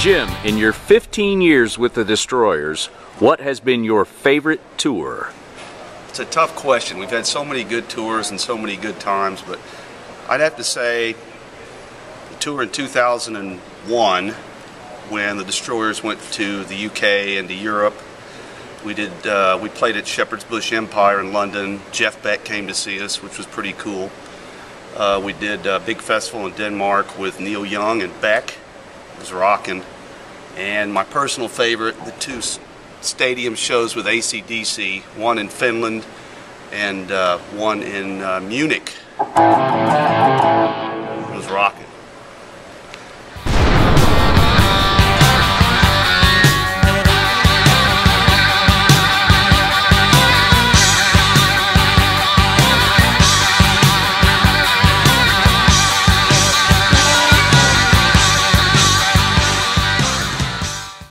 Jim, in your 15 years with the Destroyers, what has been your favorite tour? It's a tough question. We've had so many good tours and so many good times, but I'd have to say the tour in 2001 when the Destroyers went to the UK and to Europe. We played at Shepherd's Bush Empire in London. Jeff Beck came to see us, which was pretty cool. We did a big festival in Denmark with Neil Young and Beck. It was rocking. And my personal favorite, the two stadium shows with AC/DC, one in Finland and one in Munich.